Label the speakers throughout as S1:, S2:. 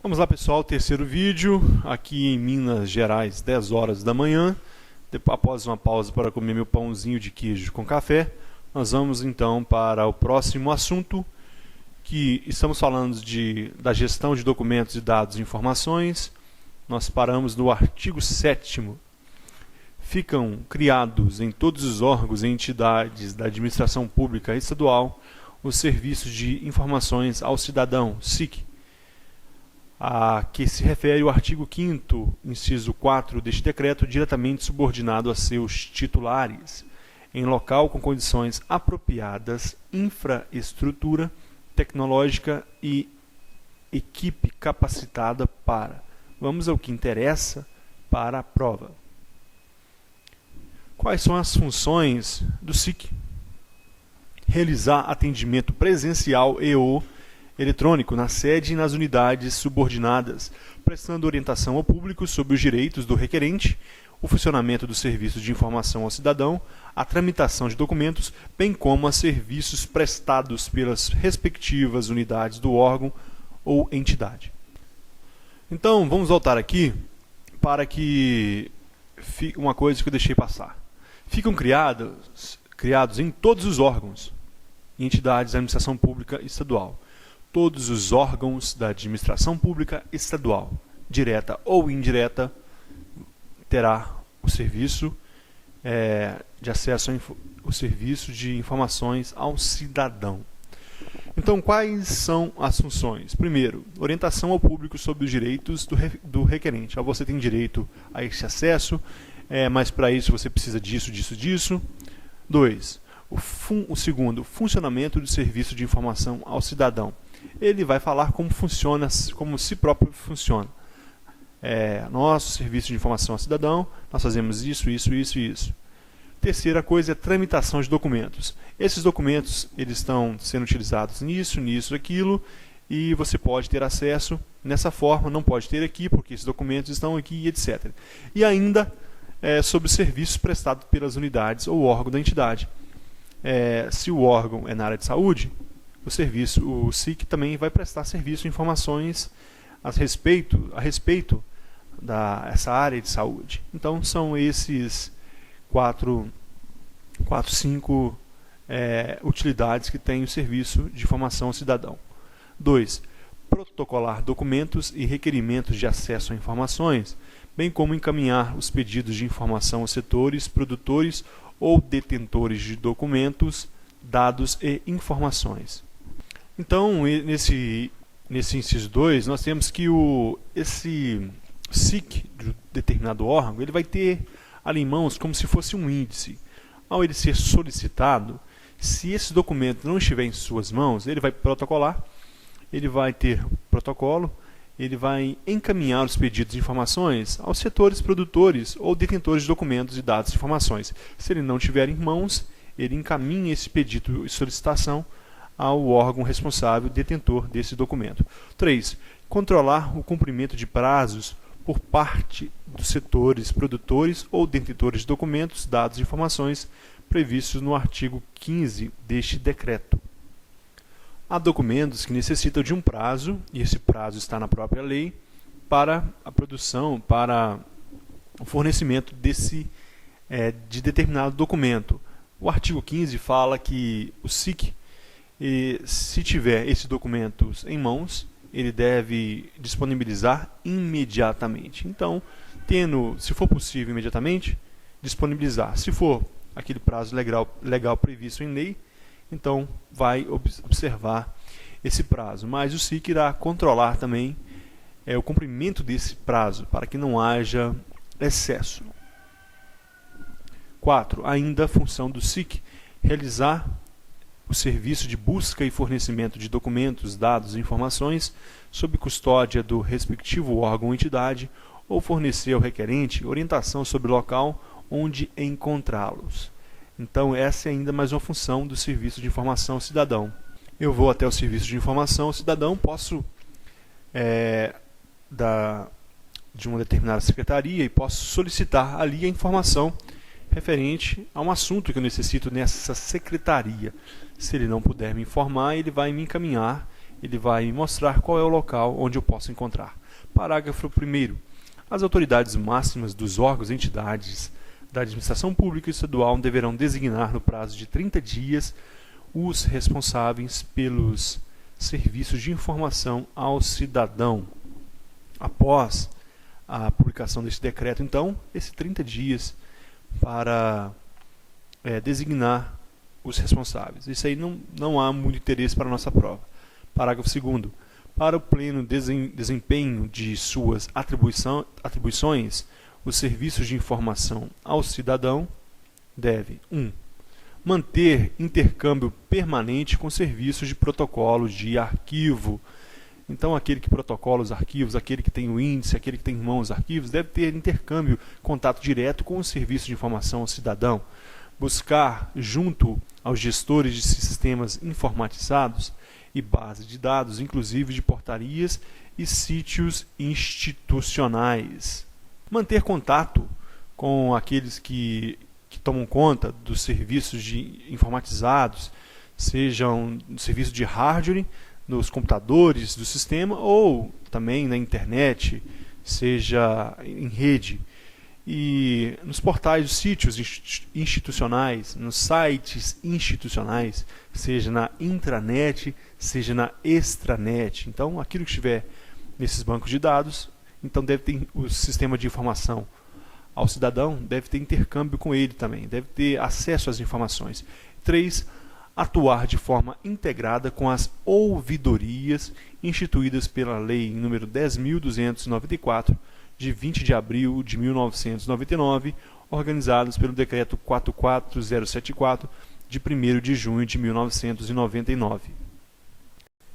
S1: Vamos lá, pessoal, terceiro vídeo, aqui em Minas Gerais, 10 horas da manhã. Após uma pausa para comer meu pãozinho de queijo com café, nós vamos então para o próximo assunto, que estamos falando da gestão de documentos e dados e informações. Nós paramos no artigo 7º. Ficam criados em todos os órgãos e entidades da administração pública estadual os serviços de informações ao cidadão, SIC, a que se refere o artigo 5º, inciso 4 deste decreto, diretamente subordinado a seus titulares, em local com condições apropriadas, infraestrutura tecnológica e equipe capacitada para. Vamos ao que interessa para a prova. Quais são as funções do SIC? Realizar atendimento presencial e/ou eletrônico na sede e nas unidades subordinadas, prestando orientação ao público sobre os direitos do requerente, o funcionamento do serviço de informação ao cidadão, a tramitação de documentos, bem como a serviços prestados pelas respectivas unidades do órgão ou entidade. Então, vamos voltar aqui para que uma coisa que eu deixei passar. Ficam criados em todos os órgãos e entidades da administração pública estadual. Todos os órgãos da administração pública estadual, direta ou indireta, terá o serviço de acesso ao serviço de informações ao cidadão. Então, quais são as funções? Primeiro, orientação ao público sobre os direitos do requerente. Você tem direito a esse acesso, mas para isso você precisa disso, disso, disso. 2. O segundo, funcionamento do serviço de informação ao cidadão. Ele vai falar como funciona, como si próprio funciona. Nosso serviço de informação ao cidadão, nós fazemos isso, isso, isso e isso. Terceira coisa é tramitação de documentos. Esses documentos eles estão sendo utilizados nisso, nisso, aquilo, e você pode ter acesso nessa forma, não pode ter aqui, porque esses documentos estão aqui, etc. E ainda sobre serviços prestados pelas unidades ou órgão da entidade. Se o órgão é na área de saúde, o SIC também vai prestar serviço de informações a respeito dessa área de saúde. Então, são esses 5 utilidades que tem o serviço de informação ao cidadão. 2. Protocolar documentos e requerimentos de acesso a informações, bem como encaminhar os pedidos de informação aos setores, produtores ou detentores de documentos, dados e informações. Então, nesse inciso 2, nós temos que esse SIC de determinado órgão, ele vai ter ali em mãos como se fosse um índice. Ao ele ser solicitado, se esse documento não estiver em suas mãos, ele vai protocolar, ele vai ter protocolo, ele vai encaminhar os pedidos de informações aos setores produtores ou detentores de documentos e dados e informações. Se ele não tiver em mãos, ele encaminha esse pedido e solicitação ao órgão responsável, detentor desse documento. 3. Controlar o cumprimento de prazos por parte dos setores produtores ou detentores de documentos, dados e informações previstos no artigo 15 deste decreto. Há documentos que necessitam de um prazo, e esse prazo está na própria lei, para a produção, para o fornecimento de determinado documento. O artigo 15 fala que o SIC, se tiver esses documentos em mãos, ele deve disponibilizar imediatamente. Então, se for possível imediatamente, disponibilizar. Se for aquele prazo legal previsto em lei, então vai observar esse prazo. Mas o SIC irá controlar também o cumprimento desse prazo, para que não haja excesso. 4. Ainda a função do SIC, realizar o serviço de busca e fornecimento de documentos, dados e informações sob custódia do respectivo órgão ou entidade, ou fornecer ao requerente orientação sobre o local onde encontrá-los. Então, essa é ainda mais uma função do serviço de informação ao cidadão. Eu vou até o serviço de informação ao cidadão, posso de uma determinada secretaria e posso solicitar ali a informação referente a um assunto que eu necessito nessa secretaria. Se ele não puder me informar, ele vai me encaminhar ele vai mostrar qual é o local onde eu posso encontrar. Parágrafo 1º. As autoridades máximas dos órgãos e entidades da administração pública estadual deverão designar no prazo de 30 dias os responsáveis pelos serviços de informação ao cidadão. Após a publicação desse decreto, então, esses 30 dias para designar os responsáveis. Isso aí não há muito interesse para a nossa prova. Parágrafo 2º. Para o pleno desempenho de suas atribuições, os serviços de informação ao cidadão devem 1. Manter intercâmbio permanente com serviços de protocolo de arquivo. Então, aquele que protocola os arquivos, aquele que tem o índice, aquele que tem em mãos os arquivos, deve ter intercâmbio, contato direto com o serviço de informação ao cidadão. Buscar, junto aos gestores de sistemas informatizados e bases de dados, inclusive de portarias e sítios institucionais. Manter contato com aqueles que tomam conta dos serviços informatizados, sejam no serviço de hardware, nos computadores do sistema ou também na internet, seja em rede. E nos portais dos sítios institucionais, nos sites institucionais, seja na intranet, seja na extranet. Então, aquilo que estiver nesses bancos de dados, então deve ter o sistema de informação ao cidadão, deve ter intercâmbio com ele também, deve ter acesso às informações. 3. Atuar de forma integrada com as ouvidorias instituídas pela Lei nº 10.294, de 20 de abril de 1999, organizadas pelo Decreto 44074, de 1º de junho de 1999.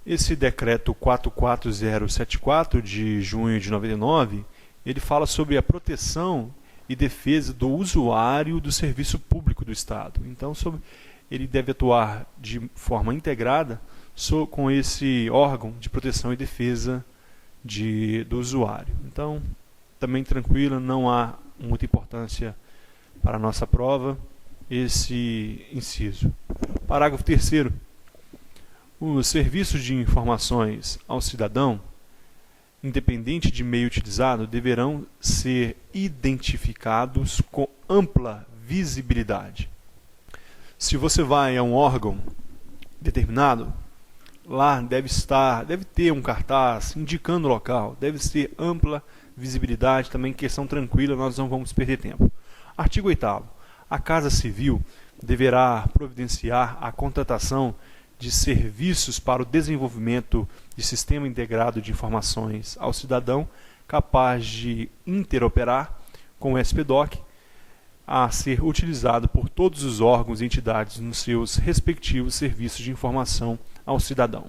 S1: Esse Decreto 44074, de junho de 99, ele fala sobre a proteção e defesa do usuário do serviço público do Estado. Então, ele deve atuar de forma integrada com esse órgão de proteção e defesa do usuário. Então, também tranquilo, não há muita importância para a nossa prova esse inciso. Parágrafo 3º. Os serviços de informações ao cidadão, independente de meio utilizado, deverão ser identificados com ampla visibilidade. Se você vai a um órgão determinado, lá deve ter um cartaz indicando o local, deve ser ampla visibilidade, também questão tranquila, nós não vamos perder tempo. Artigo 8º. A Casa Civil deverá providenciar a contratação de serviços para o desenvolvimento de sistema integrado de informações ao cidadão, capaz de interoperar com o SPDOC, a ser utilizado por todos os órgãos e entidades nos seus respectivos serviços de informação ao cidadão.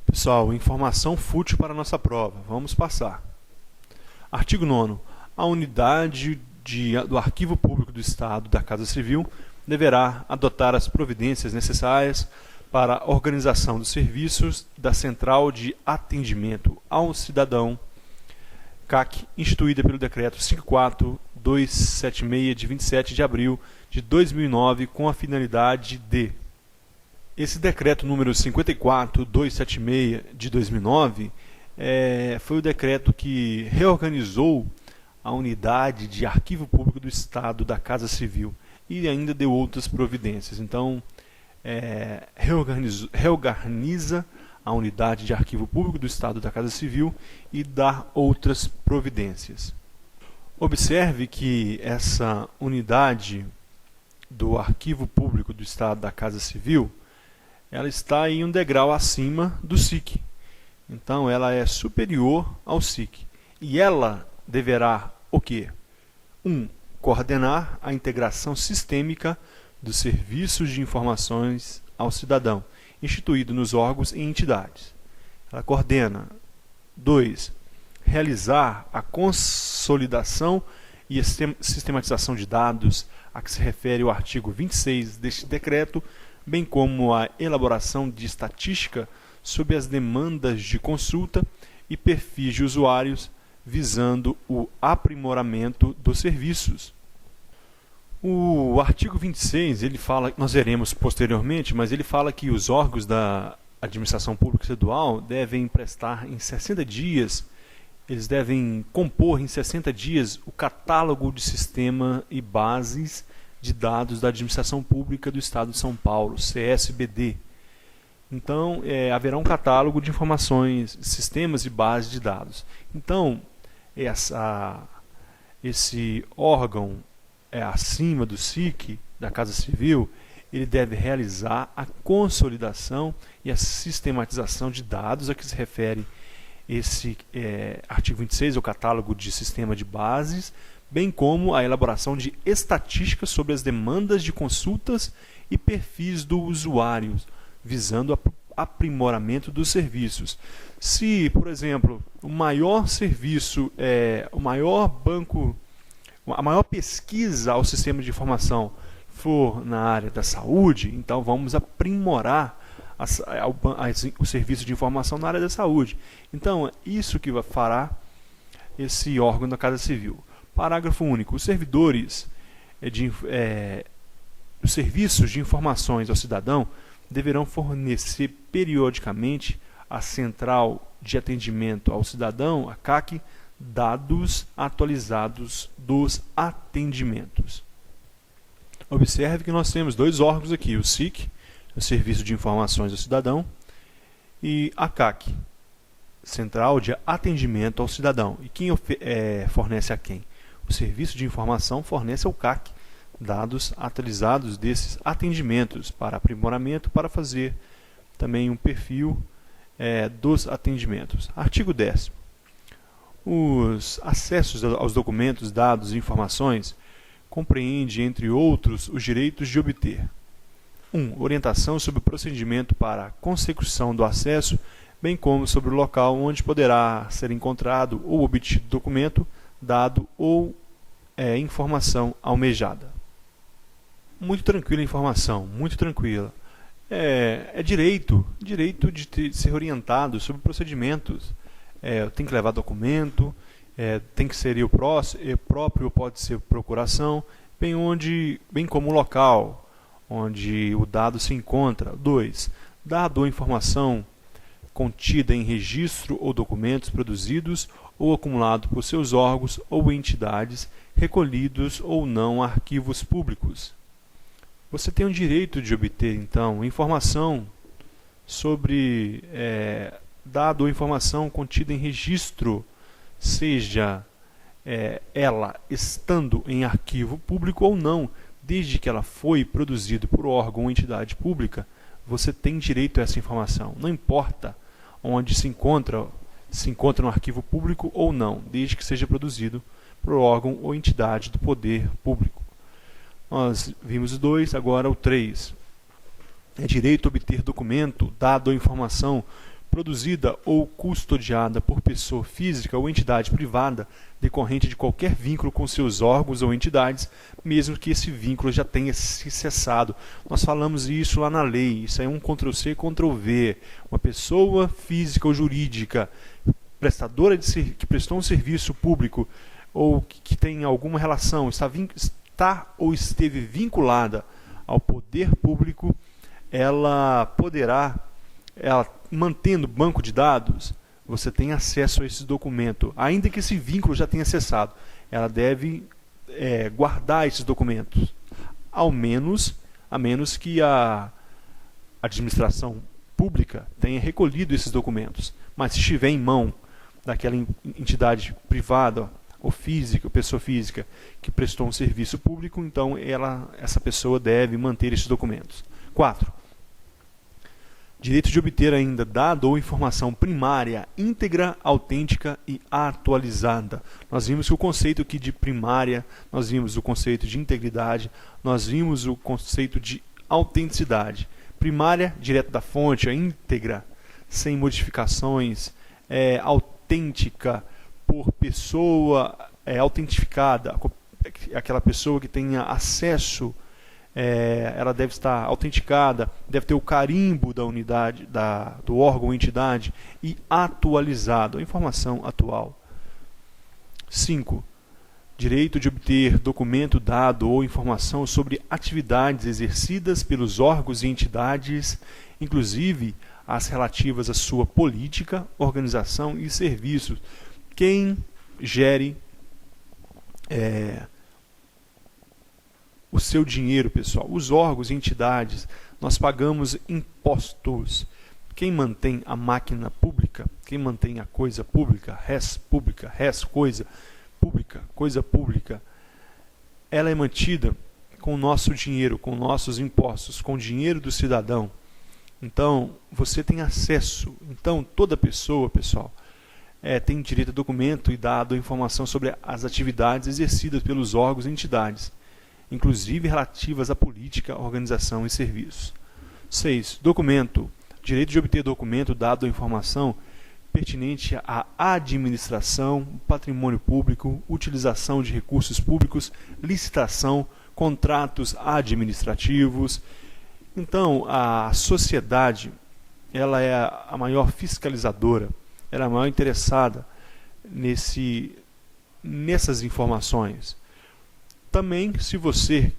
S1: Pessoal, informação fútil para a nossa prova. Vamos passar. Artigo 9º. A unidade do Arquivo Público do Estado da Casa Civil deverá adotar as providências necessárias para a organização dos serviços da Central de Atendimento ao Cidadão, CAC, instituída pelo Decreto 54276, de 27 de abril de 2009, com a finalidade de... Esse decreto número 54276, de 2009, foi o decreto que reorganizou a unidade de Arquivo Público do Estado da Casa Civil e ainda deu outras providências. Então, reorganiza a unidade de Arquivo Público do Estado da Casa Civil e dá outras providências. Observe que essa unidade do Arquivo Público do Estado da Casa Civil, ela está em um degrau acima do SIC. Então, ela é superior ao SIC. E ela deverá o quê? 1. Coordenar a integração sistêmica dos serviços de informações ao cidadão, instituído nos órgãos e entidades. Ela coordena. 2. Realizar a consolidação e a sistematização de dados a que se refere o artigo 26 deste decreto, bem como a elaboração de estatística sobre as demandas de consulta e perfis de usuários, visando o aprimoramento dos serviços. O artigo 26, ele fala, nós veremos posteriormente, mas ele fala que os órgãos administração pública estadual devem prestar em 60 dias, eles devem compor em 60 dias o catálogo de sistema e bases de dados da administração pública do Estado de São Paulo, CSBD. Então, haverá um catálogo de informações, sistemas e bases de dados. Então, esse órgão acima do SIC, da Casa Civil, ele deve realizar a consolidação e a sistematização de dados a que se refere esse artigo 26, o catálogo de sistema de bases, bem como a elaboração de estatísticas sobre as demandas de consultas e perfis do usuário, visando o aprimoramento dos serviços. Se, por exemplo, o maior serviço, o maior banco, a maior pesquisa ao sistema de informação for na área da saúde, então vamos aprimorar o serviço de informação na área da saúde. Então, isso que fará esse órgão da Casa Civil. Parágrafo único. Os servidores os serviços de informações ao cidadão deverão fornecer periodicamente à Central de Atendimento ao Cidadão, a CAC, dados atualizados dos atendimentos. Observe que nós temos dois órgãos aqui, o SIC, o Serviço de Informações ao Cidadão, e a CAC, Central de Atendimento ao Cidadão. E quem fornece a quem? O Serviço de Informação fornece ao CAC dados atualizados desses atendimentos para aprimoramento, para fazer também um perfil dos atendimentos. Artigo 10º. Os acessos aos documentos, dados e informações compreende, entre outros, os direitos de obter 1. Orientação sobre o procedimento para a consecução do acesso, bem como sobre o local onde poderá ser encontrado ou obtido documento, dado ou informação almejada. Muito tranquila a informação, muito tranquila. Direito de ser orientado sobre procedimentos. Tem que levar documento, tem que ser eu próprio, ou pode ser procuração, bem como o local onde o dado se encontra. 2. Dado ou informação contida em registro ou documentos produzidos ou acumulado por seus órgãos ou entidades, recolhidos ou não a arquivos públicos. Você tem o direito de obter, então, informação sobre dado ou informação contida em registro, seja ela estando em arquivo público ou não, desde que ela foi produzida por órgão ou entidade pública, você tem direito a essa informação. Não importa onde se encontra no arquivo público ou não, desde que seja produzido por órgão ou entidade do poder público. Nós vimos o 2, agora o 3. É direito a obter documento, dado ou informação produzida ou custodiada por pessoa física ou entidade privada, decorrente de qualquer vínculo com seus órgãos ou entidades, mesmo que esse vínculo já tenha se cessado. Nós falamos isso lá na lei, isso é um Ctrl+C, Ctrl+V. Uma pessoa física ou jurídica, prestadora que prestou um serviço público, ou que tem alguma relação, está ou esteve vinculada ao poder público, ela poderá, mantendo banco de dados, você tem acesso a esse documento, ainda que esse vínculo já tenha cessado. Ela deve guardar esses documentos, a menos que a administração pública tenha recolhido esses documentos. Mas se estiver em mão daquela entidade privada ou física, pessoa física, que prestou um serviço público, então essa pessoa deve manter esses documentos. 4. Direito de obter ainda dado ou informação primária, íntegra, autêntica e atualizada. Nós vimos que o conceito aqui de primária, nós vimos o conceito de integridade, nós vimos o conceito de autenticidade. Primária, direto da fonte, íntegra, sem modificações, autêntica, por pessoa autentificada, aquela pessoa que tenha acesso, ela deve estar autenticada, deve ter o carimbo da unidade, do órgão ou entidade, e atualizado, a informação atual. 5. Direito de obter documento, dado ou informação sobre atividades exercidas pelos órgãos e entidades, inclusive as relativas à sua política, organização e serviços. Quem gere o seu dinheiro, pessoal? Os órgãos e entidades. Nós pagamos impostos. Quem mantém a máquina pública, quem mantém a coisa pública, res, coisa pública, ela é mantida com o nosso dinheiro, com nossos impostos, com o dinheiro do cidadão. Então, você tem acesso. Então, toda pessoa, pessoal, tem direito a documento e dado informação sobre as atividades exercidas pelos órgãos e entidades, inclusive relativas à política, organização e serviços. 6. Documento. Direito de obter documento, dado ou informação pertinente à administração, patrimônio público, utilização de recursos públicos, licitação, contratos administrativos. Então, a sociedade, ela é a maior fiscalizadora, ela é a maior interessada nessas informações. Também, se você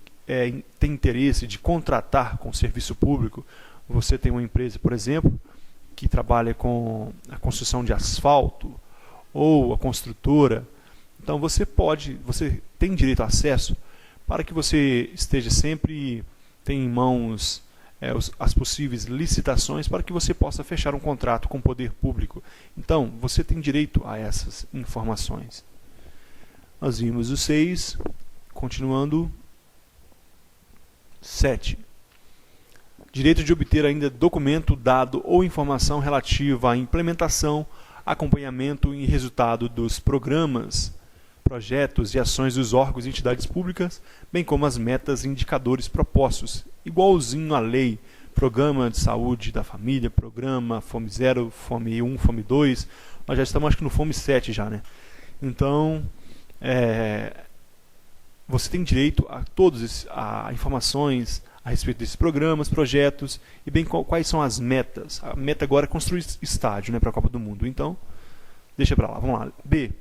S1: tem interesse de contratar com o serviço público, você tem uma empresa, por exemplo, que trabalha com a construção de asfalto, ou a construtora, então você tem direito a acesso para que você esteja sempre, tenha em mãos as possíveis licitações para que você possa fechar um contrato com o poder público. Então, você tem direito a essas informações. Nós vimos o 6, continuando, 7. Direito de obter ainda documento, dado ou informação relativa à implementação, acompanhamento e resultado dos programas, projetos e ações dos órgãos e entidades públicas, bem como as metas e indicadores propostos, igualzinho à lei, Programa de Saúde da Família, Programa Fome 0, Fome 1, Fome 2, nós já estamos acho que no Fome 7 já, né? Então, você tem direito a todas as informações a respeito desses programas, projetos, e bem quais são as metas. A meta agora é construir estádio, né, para a Copa do Mundo. Então, deixa para lá, vamos lá. B.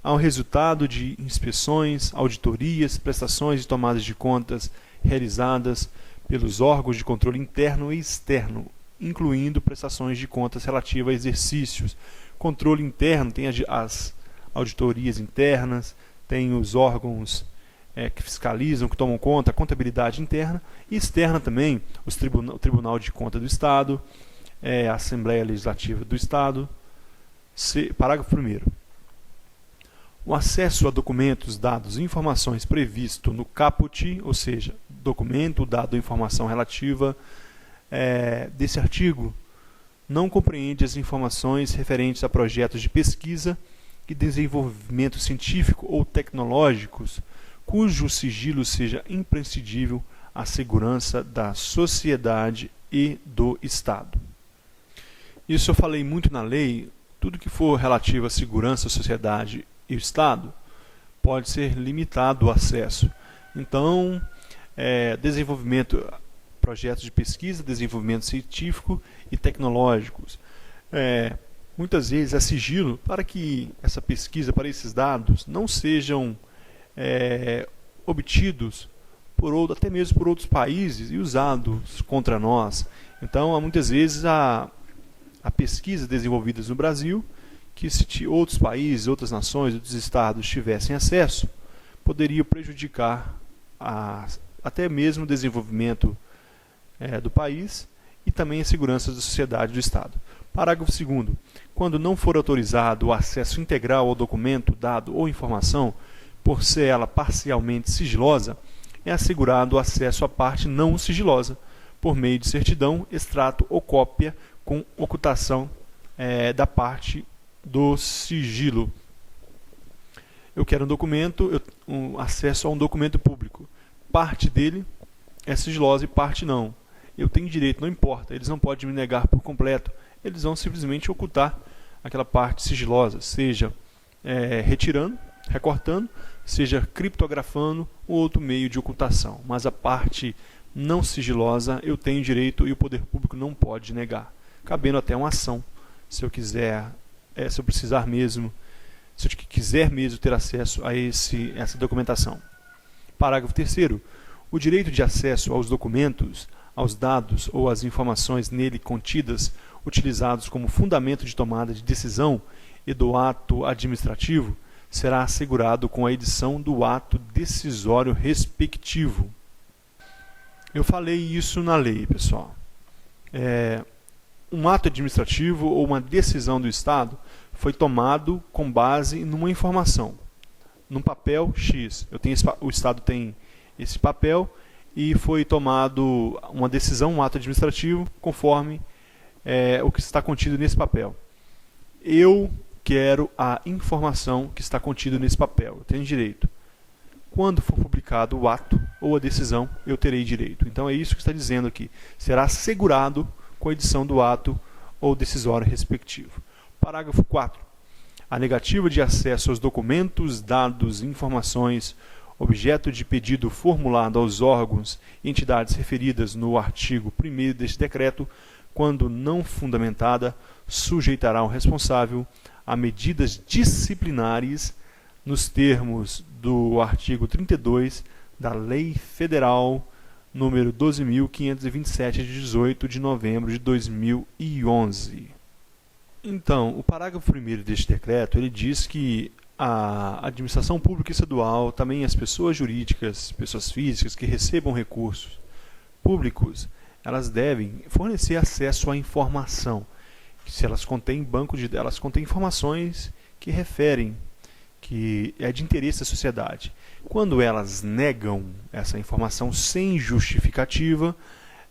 S1: Há um resultado de inspeções, auditorias, prestações e tomadas de contas realizadas pelos órgãos de controle interno e externo, incluindo prestações de contas relativas a exercícios. Controle interno tem as auditorias internas, tem os órgãos que fiscalizam, que tomam conta, a contabilidade interna, e externa também, o Tribunal de Contas do Estado, a Assembleia Legislativa do Estado. Parágrafo 1º. O acesso a documentos, dados e informações previsto no caput, ou seja, documento, dado ou informação relativa desse artigo, não compreende as informações referentes a projetos de pesquisa e desenvolvimento científico ou tecnológicos, cujo sigilo seja imprescindível à segurança da sociedade e do Estado. Isso eu falei muito na lei. Tudo que for relativo à segurança, à sociedade e ao Estado pode ser limitado o acesso. Então, desenvolvimento, projetos de pesquisa, desenvolvimento científico e tecnológicos. Muitas vezes há sigilo para que essa pesquisa, para esses dados, não sejam obtidos até mesmo por outros países e usados contra nós. Então, há muitas vezes a pesquisas desenvolvidas no Brasil, que se outros países, outras nações, outros estados tivessem acesso, poderia prejudicar até mesmo o desenvolvimento do país e também a segurança da sociedade do Estado. Parágrafo 2º. Quando não for autorizado o acesso integral ao documento, dado ou informação, por ser ela parcialmente sigilosa, é assegurado o acesso à parte não sigilosa, por meio de certidão, extrato ou cópia com ocultação da parte do sigilo. Eu quero um documento, acesso a um documento público. Parte dele é sigilosa e parte não. Eu tenho direito, não importa, eles não podem me negar por completo. Eles vão simplesmente ocultar aquela parte sigilosa, seja retirando, recortando, seja criptografando ou outro meio de ocultação. Mas a parte não sigilosa eu tenho direito e o poder público não pode negar, cabendo até uma ação, se eu quiser, se eu precisar mesmo, se eu quiser mesmo ter acesso a essa documentação. Parágrafo 3º. O direito de acesso aos documentos, aos dados ou às informações nele contidas utilizados como fundamento de tomada de decisão e do ato administrativo será assegurado com a edição do ato decisório respectivo. Eu falei isso na lei, pessoal. Um ato administrativo ou uma decisão do Estado foi tomado com base numa informação, num papel X. O Estado tem esse papel e foi tomado uma decisão, um ato administrativo, conforme o que está contido nesse papel. Eu quero a informação que está contida nesse papel. Eu tenho direito. Quando for publicado o ato ou a decisão, eu terei direito. Então é isso que está dizendo aqui. Será assegurado com a edição do ato ou decisório respectivo. Parágrafo 4. A negativa de acesso aos documentos, dados e informações objeto de pedido formulado aos órgãos e entidades referidas no artigo 1º deste decreto, quando não fundamentada, sujeitará o responsável a medidas disciplinares nos termos do artigo 32 da Lei Federal número 12.527, de 18 de novembro de 2011. Então, o parágrafo 1º deste decreto, ele diz que a administração pública estadual, também as pessoas jurídicas, pessoas físicas que recebam recursos públicos, elas devem fornecer acesso à informação. Se elas contêm elas contêm informações que referem, que é de interesse da sociedade. Quando elas negam essa informação sem justificativa,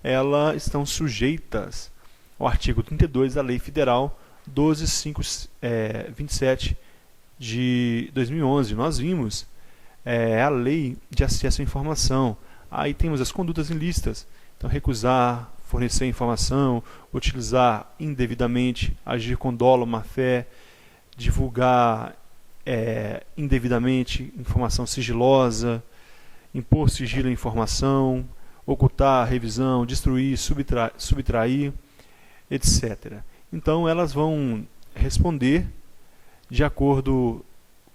S1: elas estão sujeitas ao artigo 32 da Lei Federal 12.527 de 2011. Nós vimos a Lei de Acesso à Informação. Aí temos as condutas ilícitas. Então, recusar, fornecer informação, utilizar indevidamente, agir com dolo, má-fé, divulgar indevidamente informação sigilosa, impor sigilo à informação, ocultar, revisão, destruir, subtrair, etc. Então, elas vão responder de acordo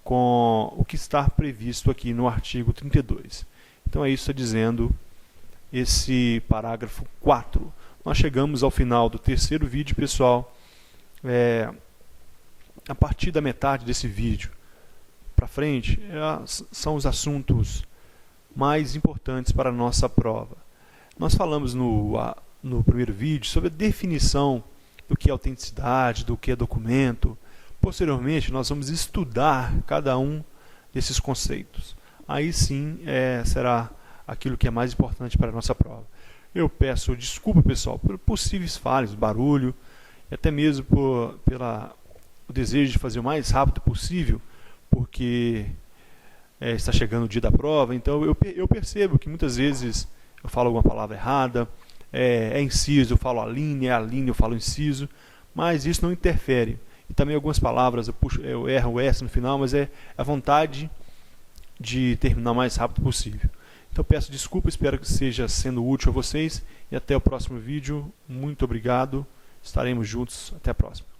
S1: com o que está previsto aqui no artigo 32. Então, é isso que está dizendo esse parágrafo 4. Nós chegamos ao final do terceiro vídeo, pessoal. A partir da metade desse vídeo para frente, são os assuntos mais importantes para a nossa prova. Nós falamos no primeiro vídeo sobre a definição do que é autenticidade, do que é documento. Posteriormente, nós vamos estudar cada um desses conceitos. Aí sim, será aquilo que é mais importante para a nossa prova. Eu peço desculpa, pessoal, por possíveis falhas, barulho, e até mesmo pelo desejo de fazer o mais rápido possível, porque está chegando o dia da prova. Então eu percebo que muitas vezes eu falo alguma palavra errada, inciso, eu falo alinha, eu falo inciso, mas isso não interfere. E também algumas palavras eu erro o S no final, mas é a vontade de terminar o mais rápido possível. Então peço desculpa, espero que esteja sendo útil a vocês e até o próximo vídeo. Muito obrigado, estaremos juntos, até a próxima.